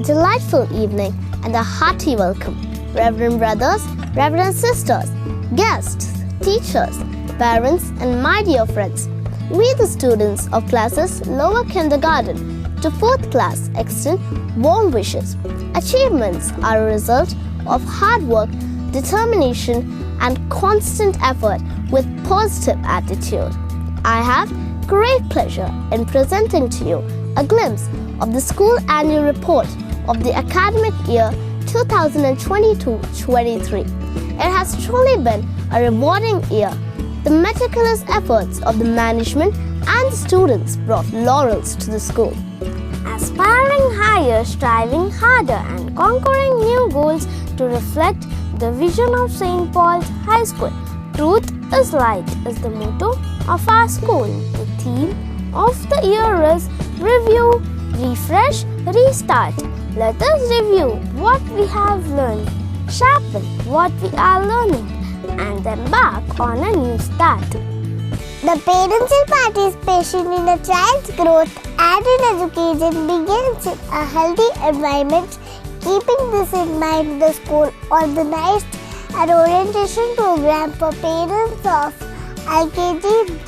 delightful evening and a hearty welcome. Reverend brothers, reverend sisters, guests, teachers, parents and my dear friends. We the students of classes lower kindergarten to 4th class extend warm wishes. Achievements are a result of hard work, determination and constant effort with positive attitude. I have great pleasure in presenting to you a glimpse of the school annual report of the academic year 2022-23. It has truly been a rewarding year. The meticulous efforts of the management and the students brought laurels to the school. Aspiring higher, striving harder and conquering new goals to reflect the vision of St. Paul's High School. Truth is light is the motto of our school. The theme of the year is Review, Refresh, Restart. Let us review what we have learned, sharpen what we are learning and embark on a new start. The parental participation in a child's growth and in education begins in a healthy environment. Keeping this in mind, the school organized an orientation program for parents of LKG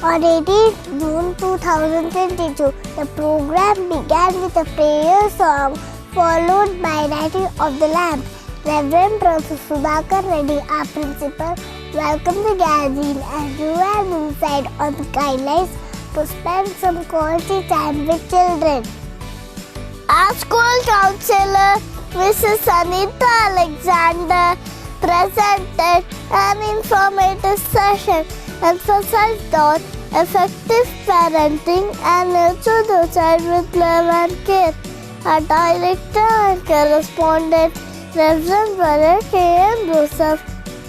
on 18th June 2022. The program began with a prayer song followed by lighting of the lamp. Reverend Professor Sudhakar Reddy, our principal, welcomed the gathering and drew an insight on the guidelines to spend some quality time with children. Our school councillor, Mrs. Anita Alexander, presented an informative session emphasized on effective parenting and nurture the child with love and care. Our director and correspondent, Reverend Brother K.M. Joseph,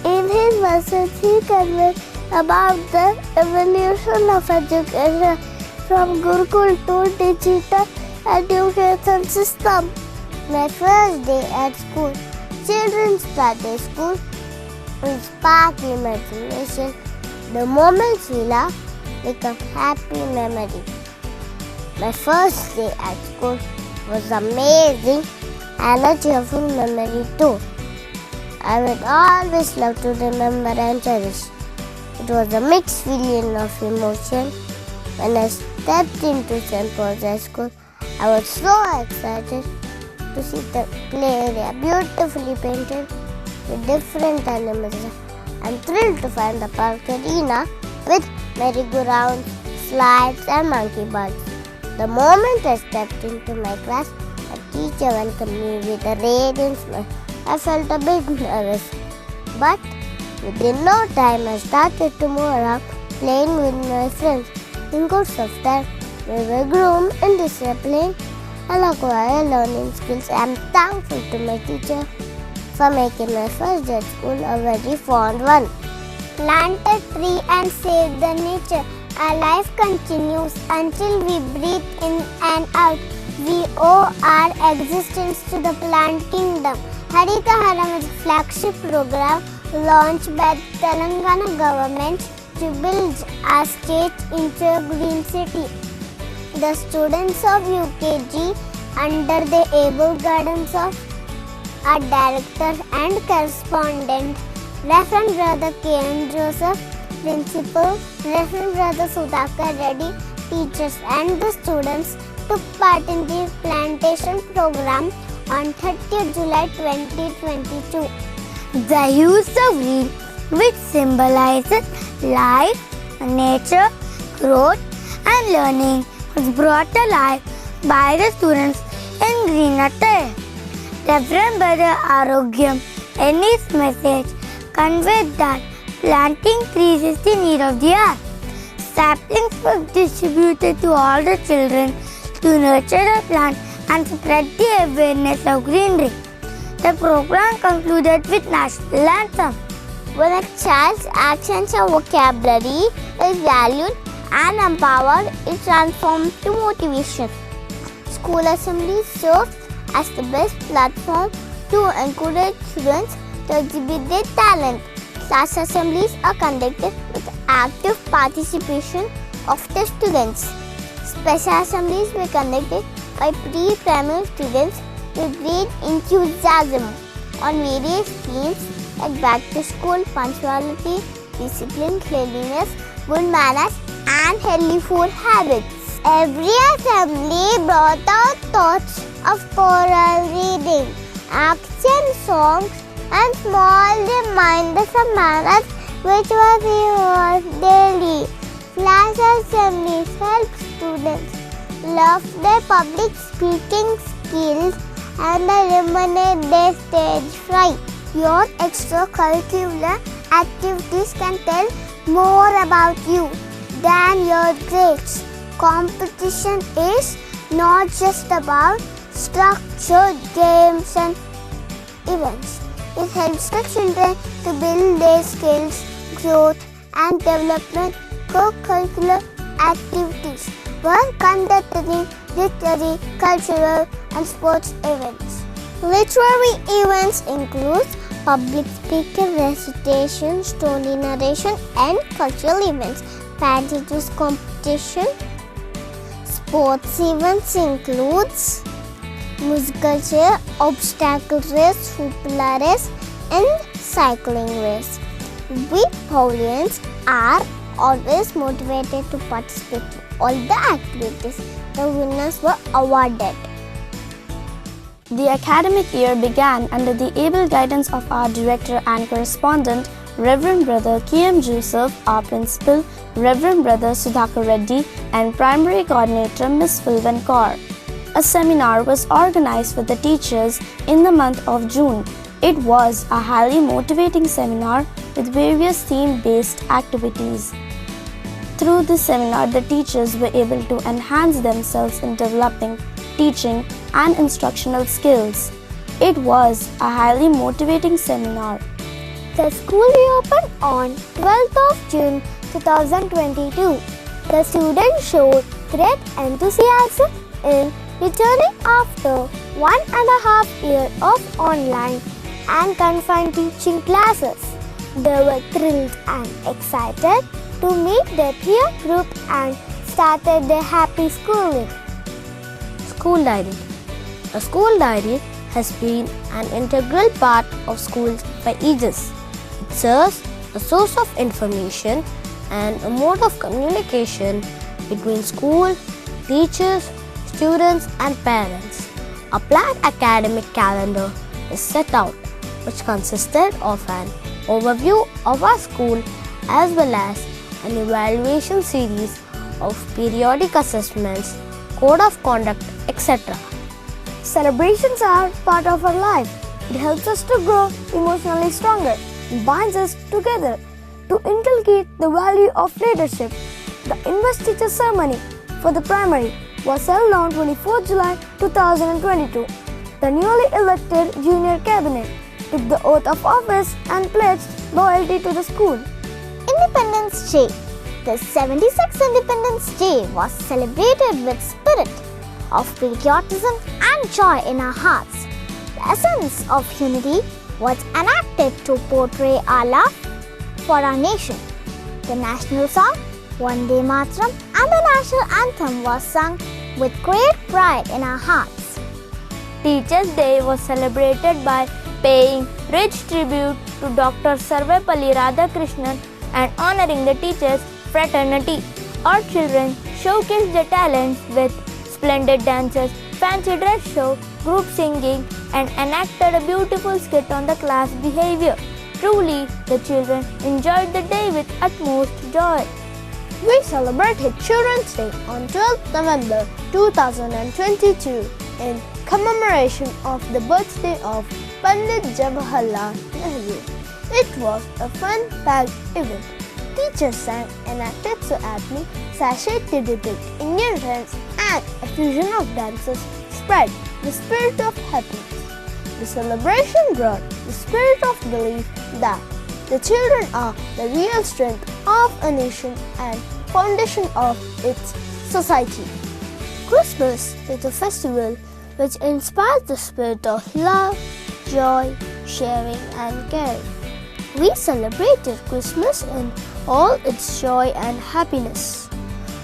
in his message he conveyed about the evolution of education from Gurukul to digital education system. My first day at school, children started school will spark imagination. The moments we laugh become happy memories. My first day at school was amazing and a cheerful memory too. I would always love to remember and cherish. It was a mixed feeling of emotion. When I stepped into St. Paul's High School, I was so excited to see the play area beautifully painted with different animals. I'm thrilled to find the park arena with merry-go-rounds, slides and monkey bars. The moment I stepped into my class, a teacher welcomed me with a radiant smile. I felt a bit nervous, but within no time I started to move around playing with my friends. In course of time, we were groomed in discipline and acquired learning skills. I am thankful to my teacher for making my first day at school a very fond one. Plant a tree and save the nature. Our life continues until we breathe in and out. We owe our existence to the plant kingdom. Harita Haram is a flagship program launched by the Telangana government to build our state into a green city. The students of UKG, under the able guidance of our director and correspondent, Reverend Brother K.M. Joseph, Principal, Reverend Brother Sudhakar Reddy, teachers and the students took part in the plantation program on 30th July 2022. The use of green, which symbolizes life, nature, growth and learning, was brought alive by the students in green attire. Reverend Brother Arogyam, in his message, conveyed that planting trees is the need of the hour. Saplings were distributed to all the children to nurture the plant and spread the awareness of greenery. The program concluded with national anthem. When a child's actions or vocabulary is valued and empowered, it transforms to motivation. School assemblies serve as the best platform to encourage students to exhibit their talent. Class assemblies are conducted with active participation of the students. Special assemblies were conducted by pre-primary students with great enthusiasm on various themes like back to school, punctuality, discipline, cleanliness, good manners, and healthy food habits. Every assembly brought out thoughts of choral reading, action songs, and small reminders of manners which was used daily. Class assemblies help students love their public speaking skills and eliminate their stage fright. Your extracurricular activities can tell more about you than your grades. Competition is not just about structured games and events. It helps the children to build their skills, growth, and development. Co-curricular activities were conducted in literary, cultural, and sports events. Literary events include public speaking, recitation, story narration, and cultural events. Pageantry competition. Sports events includes musical chair, obstacle race, football race, and cycling race. We Paulians are always motivated to participate in all the activities. The winners were awarded. The academic year began under the able guidance of our director and correspondent, Reverend Brother K.M. Joseph, our principal, Reverend Brother Sudhakar Reddy, and primary coordinator Ms. Philvan Kaur. A seminar was organized for the teachers in the month of June. It was a highly motivating seminar with various theme-based activities. Through this seminar, the teachers were able to enhance themselves in developing teaching and instructional skills. It was a highly motivating seminar. The school reopened on 12th of June 2022. The students showed great enthusiasm in returning after 1.5 years of online and confined teaching classes. They were thrilled and excited to meet their peer group and started their happy schooling. School diary. A school diary has been an integral part of schools for ages. It serves a source of information and a mode of communication between school, teachers, students, and parents. A planned academic calendar is set out, which consisted of an overview of our school as well as an evaluation series of periodic assessments, code of conduct, etc. Celebrations are part of our life. It helps us to grow emotionally stronger and binds us together to inculcate the value of leadership. The investiture ceremony for the primary was held on 24 July 2022. The newly elected junior cabinet took the oath of office and pledged loyalty to the school. Independence Day. The 76th Independence Day was celebrated with spirit of patriotism and joy in our hearts. The essence of unity was enacted to portray our love for our nation. The national song, Vande Mataram, and the national anthem was sung with great pride in our hearts. Teachers' Day was celebrated by paying rich tribute to Dr. Sarvepalli Radhakrishnan and honoring the teachers' fraternity. Our children showcased their talents with splendid dances, fancy dress show, group singing, and enacted a beautiful skit on the class behavior. Truly, the children enjoyed the day with utmost joy. We celebrated Children's Day on 12th November 2022 in commemoration of the birthday of Pandit Jawaharlal Nehru. It was a fun-packed event. Teachers sang and acted so aptly, satiated Indian trends, and a fusion of dances spread the spirit of happiness. The celebration brought the spirit of belief that the children are the real strength of a nation and foundation of its society. Christmas is a festival which inspires the spirit of love, joy, sharing, and caring. We celebrated Christmas in all its joy and happiness.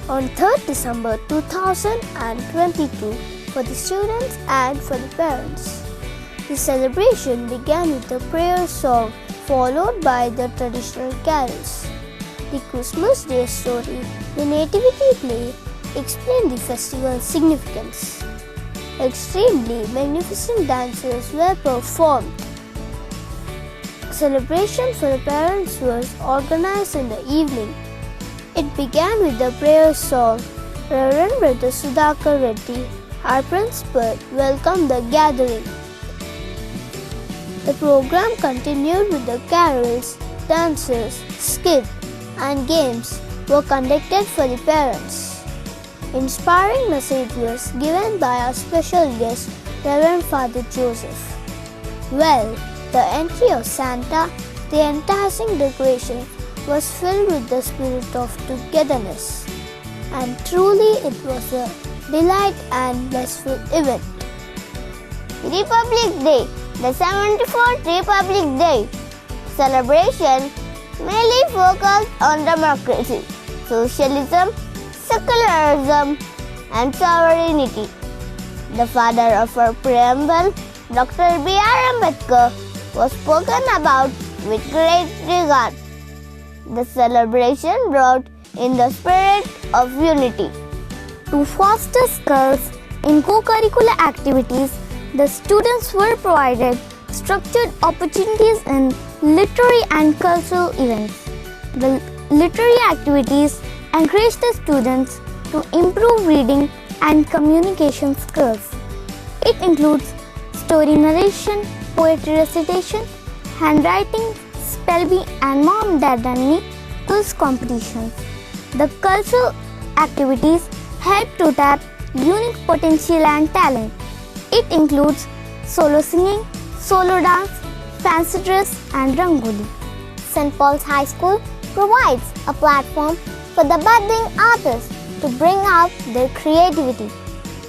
On 3rd December 2022, for the students and for the parents. The celebration began with a prayer song followed by the traditional carols. The Christmas Day story, the Nativity play, explained the festival's significance. Extremely magnificent dances were performed. Celebration for the parents was organized in the evening. It began with the prayer song. Reverend Brother Sudhakar Reddy, our principal, welcomed the gathering. The program continued with the carols, dances, skits, and games were conducted for the parents. Inspiring message was given by our special guest, Reverend Father Joseph. Well, the entry of Santa, the enticing decoration, was filled with the spirit of togetherness. And truly it was a delight and blissful event. Republic Day, the 74th Republic Day celebration mainly focused on democracy, socialism, secularism, and sovereignty. The father of our preamble, Dr. B.R. Ambedkar, was spoken about with great regard. The celebration brought in the spirit of unity. To foster skills in co-curricular activities, the students were provided structured opportunities in literary and cultural events. The literary activities encouraged the students to improve reading and communication skills. It includes story narration, poetry recitation, handwriting, spell bee, and mom, dad, and me quiz competitions. The cultural activities help to tap unique potential and talent. It includes solo singing, solo dance, fancy dress, and rangoli. St. Paul's High School provides a platform for the budding artists to bring out their creativity.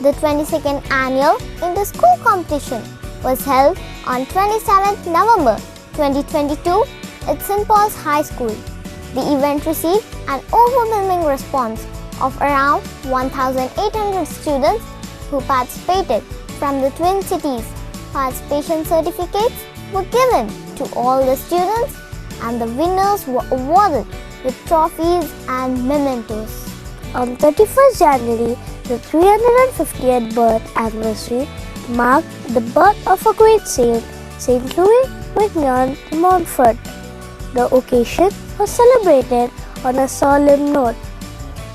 The 22nd annual inter-school competition was held on 27th November 2022 at St. Paul's High School. The event received an overwhelming response of around 1,800 students who participated from the Twin Cities. Participation certificates were given to all the students and the winners were awarded with trophies and mementos. On 31st January, the 350th birth anniversary marked the birth of a great saint, Saint Louis Mignon de Montfort. The occasion was celebrated on a solemn note.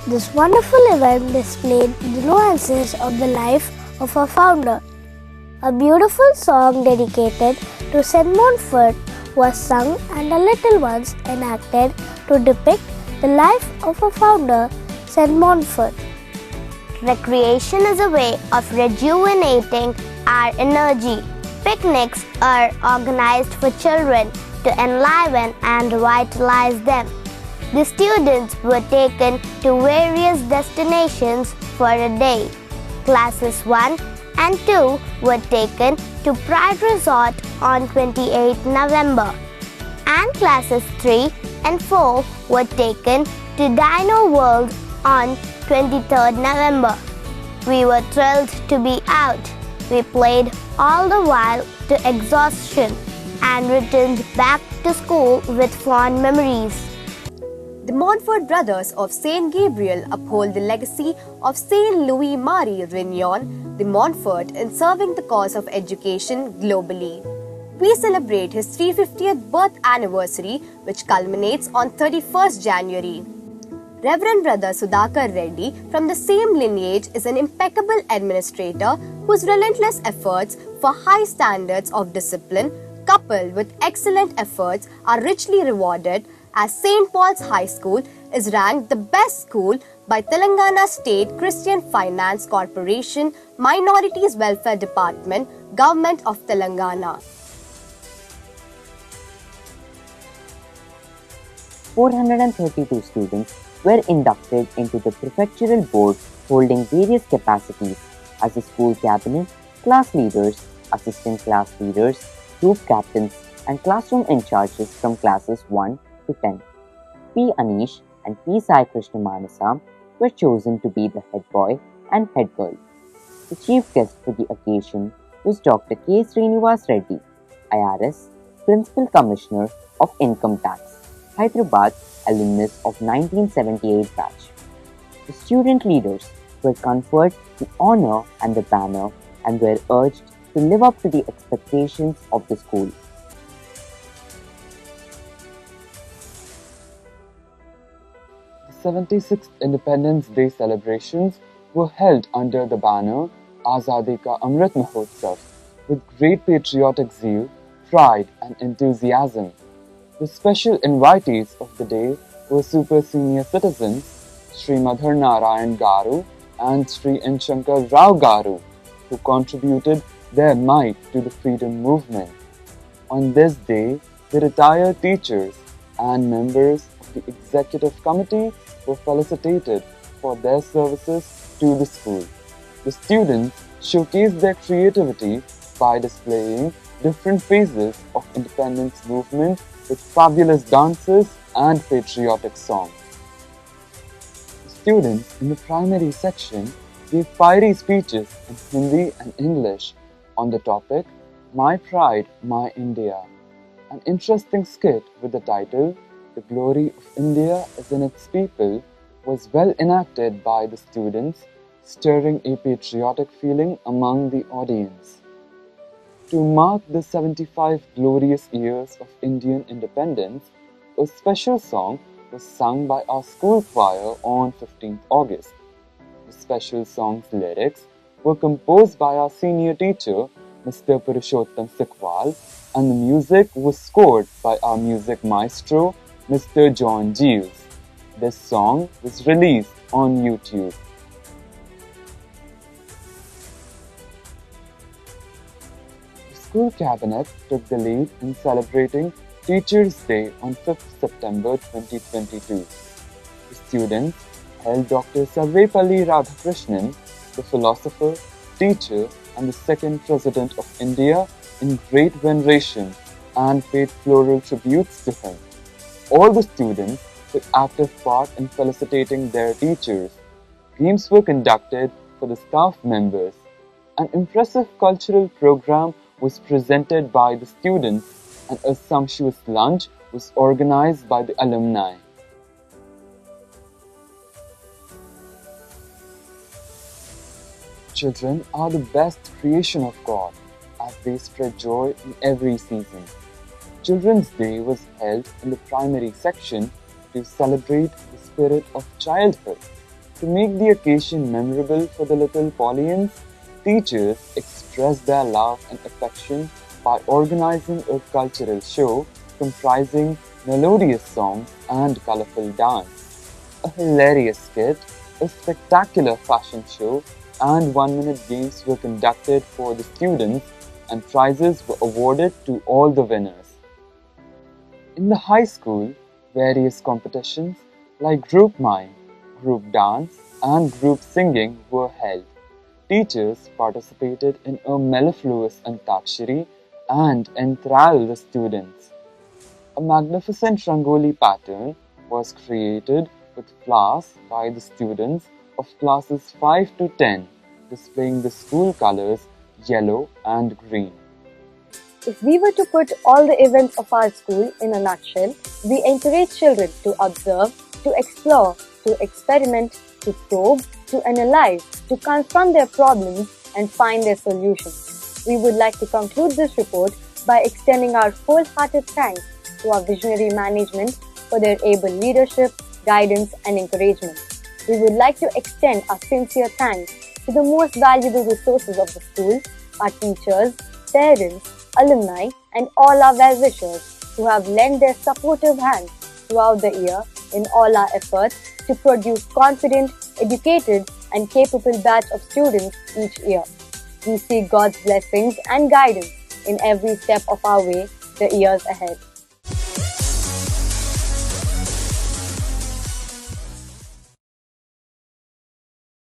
This wonderful event displayed the nuances of the life of our founder. A beautiful song dedicated to Saint Montfort was sung and the little ones enacted to depict the life of our founder, Saint Montfort. Recreation is a way of rejuvenating our energy. Picnics are organized for children to enliven and revitalize them. The students were taken to various destinations for a day. Classes 1 and 2 were taken to Pride Resort on 28th November, and classes 3 and 4 were taken to Dino World on 23rd November. We were thrilled to be out. We played all the while to exhaustion and returned back to school with fond memories. The Montfort brothers of Saint Gabriel uphold the legacy of Saint Louis Marie Rignon de Montfort in serving the cause of education globally. We celebrate his 350th birth anniversary, which culminates on 31st January. Reverend Brother Sudhakar Reddy from the same lineage is an impeccable administrator whose relentless efforts for high standards of discipline coupled with excellent efforts are richly rewarded, as St. Paul's High School is ranked the best school by Telangana State Christian Finance Corporation, Minorities Welfare Department, Government of Telangana. 432 students were inducted into the prefectural board, holding various capacities as the school cabinet, class leaders, assistant class leaders, group captains, and classroom in charges from classes 1 to 10. P. Anish and P. Sai Krishnamanasa were chosen to be the head boy and head girl. The chief guest for the occasion was Dr. K. Srinivas Reddy, IRS, Principal Commissioner of Income Tax, Hyderabad, alumnus of 1978 batch. The student leaders were conferred the honor and the banner and were urged to live up to the expectations of the school. The 76th Independence Day celebrations were held under the banner Azadi Ka Amrit Mahotsav with great patriotic zeal, pride and enthusiasm. The special invitees of the day were super senior citizens Sri Madhur Narayan Garu and Sri N. Shankar Rao Garu, who contributed their might to the freedom movement. On this day, the retired teachers and members of the executive committee were felicitated for their services to the school. The students showcased their creativity by displaying different phases of independence movement with fabulous dances and patriotic songs. The students in the primary section gave fiery speeches in Hindi and English on the topic My Pride, My India. An interesting skit with the title The Glory of India is in its People was well enacted by the students, stirring a patriotic feeling among the audience. To mark the 75 glorious years of Indian independence, a special song was sung by our school choir on 15th August. The special song's lyrics were composed by our senior teacher, Mr. Purushottam Sikwal, and the music was scored by our music maestro, Mr. John Giles. This song was released on YouTube. The school cabinet took the lead in celebrating Teachers' Day on 5th September 2022. The students held Dr. Sarvepalli Radhakrishnan, the philosopher, teacher, and the second President of India, in great veneration and paid floral tributes to him. All the students took active part in felicitating their teachers. Games were conducted for the staff members. An impressive cultural program was presented by the students, and a sumptuous lunch was organized by the alumni. Children are the best creation of God, as they spread joy in every season. Children's Day was held in the primary section to celebrate the spirit of childhood. To make the occasion memorable for the little Paulians, teachers expressed their love and affection by organizing a cultural show comprising melodious songs and colorful dance. A hilarious skit, a spectacular fashion show, and 1-minute games were conducted for the students, and prizes were awarded to all the winners. In the high school, various competitions like group mime, group dance, and group singing were held. Teachers participated in a mellifluous antakshari and enthralled the students. A magnificent Rangoli pattern was created with flowers by the students of classes 5 to 10, displaying the school colors yellow and green. If we were to put all the events of our school in a nutshell, we encourage children to observe, to explore, to experiment, to probe, to analyze, to confront their problems and find their solutions. We would like to conclude this report by extending our wholehearted thanks to our visionary management for their able leadership, guidance and encouragement. We would like to extend our sincere thanks to the most valuable resources of the school, our teachers, parents, alumni and all our well-wishers who have lent their supportive hand throughout the year in all our efforts to produce confident, educated and capable batch of students each year. We seek God's blessings and guidance in every step of our way the years ahead.